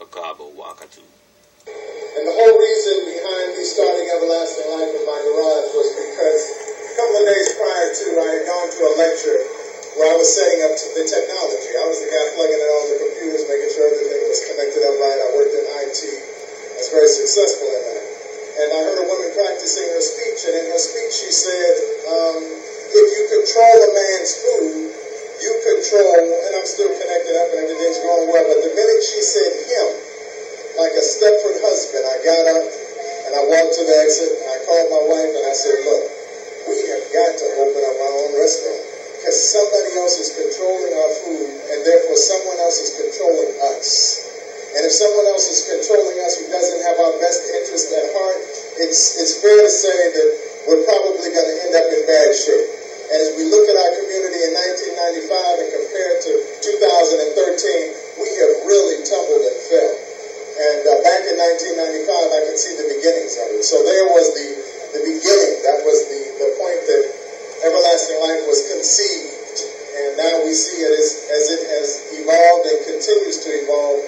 Makabo Wakatu. And the whole reason behind me starting Everlasting Life in my garage was because a couple of days prior to, I had gone to a lecture where I was setting up the technology. I was the guy plugging in all the computers, making sure everything was connected up right. I worked in IT. I was very successful in that. And I heard a woman practicing her speech, and in her speech she said, if you control a man's food, you control, and I'm still connected up and everything's going well, but the minute she said him, like a Stepford husband, I got up and I walked to the exit and I called my wife and I said, look, we have got to open up our own restaurant because somebody else is controlling our food and therefore someone else is controlling us. And if someone else is controlling us who doesn't have our best interest at heart, it's fair to say that we're probably going to end up in bad shape. And as we look at our community in 1995 and compare it to 2013, we have really tumbled and fell. And back in 1995, I could see the beginnings of it. So there was the beginning. That was the point that Everlasting Life was conceived. And now we see it as it has evolved and continues to evolve.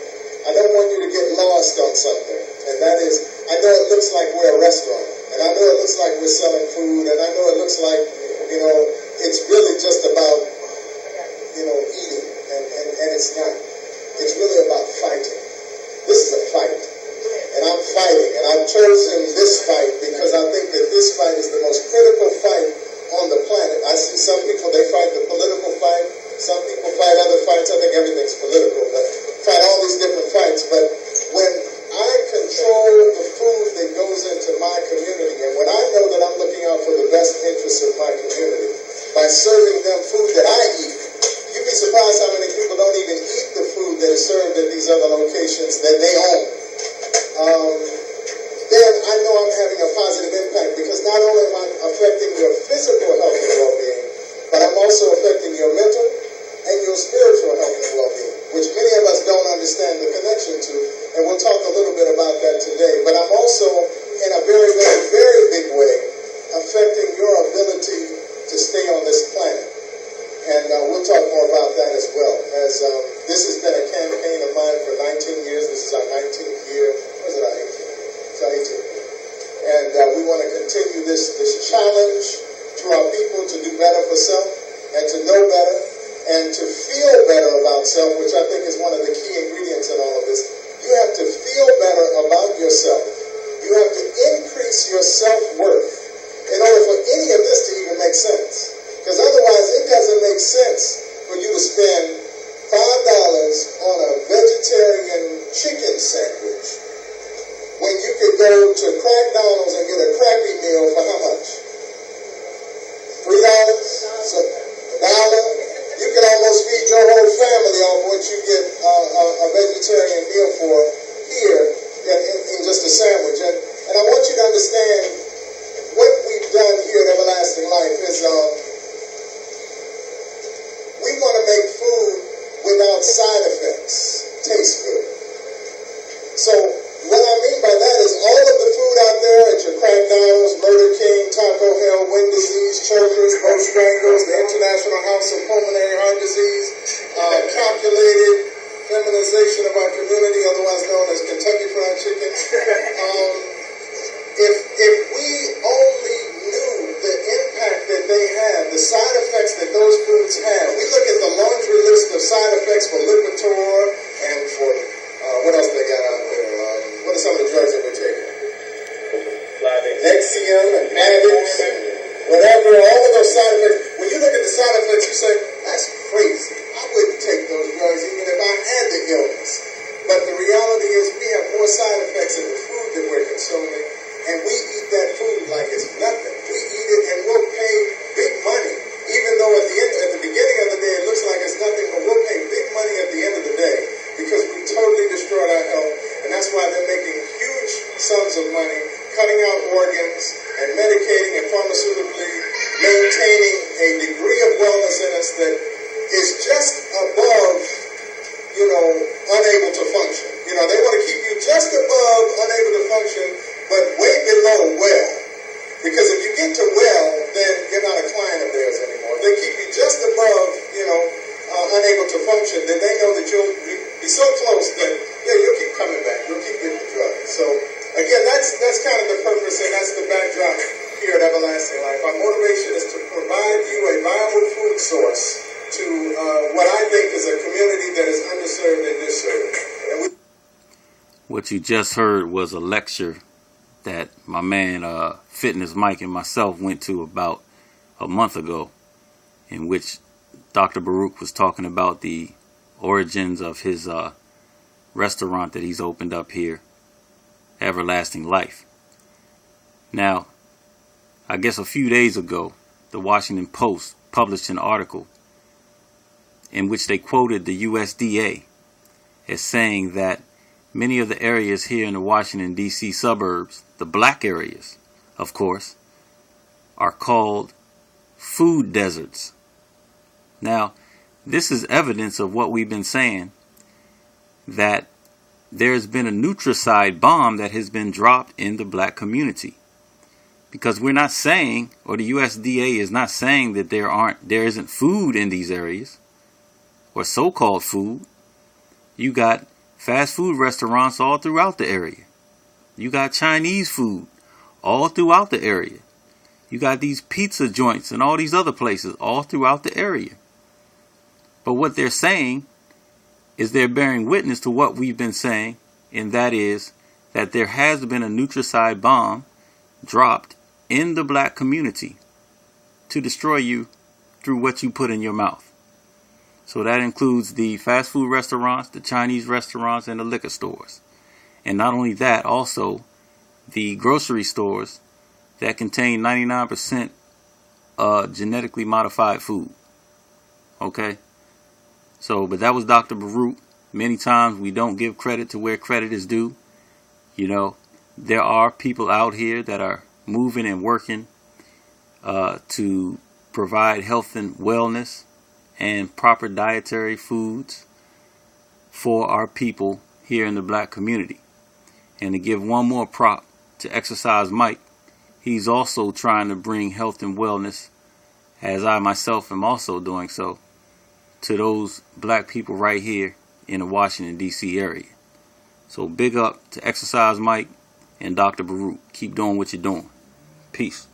I don't want you to get lost on something. And that is, I know it looks like we're a restaurant. And I know it looks like we're selling food. And I know it looks like, it's really just about, eating. And it's not. It's really about fighting. This is a fight, and I'm fighting, and I've chosen this fight because I think that this fight is the most critical fight on the planet. I see some people, they fight the political fight, some people fight other fights. I think everything's political, but fight all these different fights. But when I control the food that goes into my community, and when I know that I'm looking out for the best interests of my community, by serving them food that I eat, you'd be surprised how many people don't even eat the food that is served at these other locations that they own. Then I know I'm having a positive impact because not only am I affecting your physical health and well-being, but I'm also affecting your mental and your spiritual health and well-being, which many of us don't understand the connection to, and we'll talk a little bit about that today. But I'm also, in a very, very, very big way, affecting your ability to stay on this planet. And we'll talk more about that as well. As this has been a campaign of mine for 19 years. This is our 19th year. Or is it our 18th? It's our 18th. And we want to continue this challenge to our people to do better for self and to know better and to feel better about self, which I think is one of the key ingredients in all of this. You have to feel better about yourself. You have to increase your self-worth in order for any of this to even make sense. Because otherwise, it doesn't make sense for you to spend $5 on a vegetarian chicken sandwich when you could go to McDonald's and get a crappy meal for how much? $3? So $1? You could almost feed your whole family off what you get a vegetarian meal for here in just a sandwich. And I want you to understand what we've done here at Everlasting Life is we want to make food without side effects taste good. So what I mean by that is all of the food out there at your McDonald's, Murder King, Taco Hell, wind disease, chokers, boat strangles, the International House of Pulmonary Heart Disease, calculated feminization of our community, otherwise known as Kentucky Fried Chicken. If we only knew the impact that they have, the side effects that those foods have. We look at the laundry list of side effects for Lipitor and for, what else they got out there? What are some of the drugs that we're taking? Nexium and Maddox and whatever, all of those side effects. When you look at the side effects, you say, that's crazy. I wouldn't take those drugs even if I had the illness. But the reality is we have more side effects in the food that we're consuming, and we eat that food like it's nothing. We eat it and we'll pay big money, even though at the beginning of the day it looks like it's nothing, but we'll pay big money at the end of the day because we totally destroyed our health, and that's why they're making huge sums of money, cutting out organs and medicating and pharmaceutically maintaining a degree of wellness in us that is just above, unable to function. They want to keep you just above unable to function, but way below well. Because if you get to well, then you're not a client of theirs anymore. If they keep you just above, unable to function, then they know that you'll be so close that, you'll keep coming that's kind of the purpose, and that's the backdrop here at Everlasting Life. Our motivation is to provide you a viable food source to what I think is a community that is underserved and disserved. What you just heard was a lecture that my man Fitness Mike and myself went to about a month ago, in which Dr. Baruch was talking about the origins of his restaurant that he's opened up here, Everlasting Life. Now, I guess a few days ago, the Washington Post published an article in which they quoted the USDA as saying that many of the areas here in the Washington, D.C. suburbs, the black areas, of course, are called food deserts. Now, this is evidence of what we've been saying, that there's been a nutricide bomb that has been dropped in the black community. Because we're not saying, or the USDA is not saying that there isn't food in these areas, or so-called food. You got fast food restaurants all throughout the area. You got Chinese food all throughout the area. You got these pizza joints and all these other places all throughout the area. But what they're saying is they're bearing witness to what we've been saying, and that is that there has been a nutricide bomb dropped in the black community to destroy you through what you put in your mouth. So that includes the fast food restaurants, the Chinese restaurants, and the liquor stores. And not only that, also the grocery stores that contain 99% genetically modified food. Okay? So, but that was Dr. Baruch. Many times we don't give credit to where credit is due. You know, there are people out here that are moving and working to provide health and wellness and proper dietary foods for our people here in the black community. And to give one more prop to Exercise Mike, he's also trying to bring health and wellness, as I myself am also doing so, to those black people right here in the Washington, D.C. area. So big up to Exercise Mike and Dr. Baruch. Keep doing what you're doing. Peace.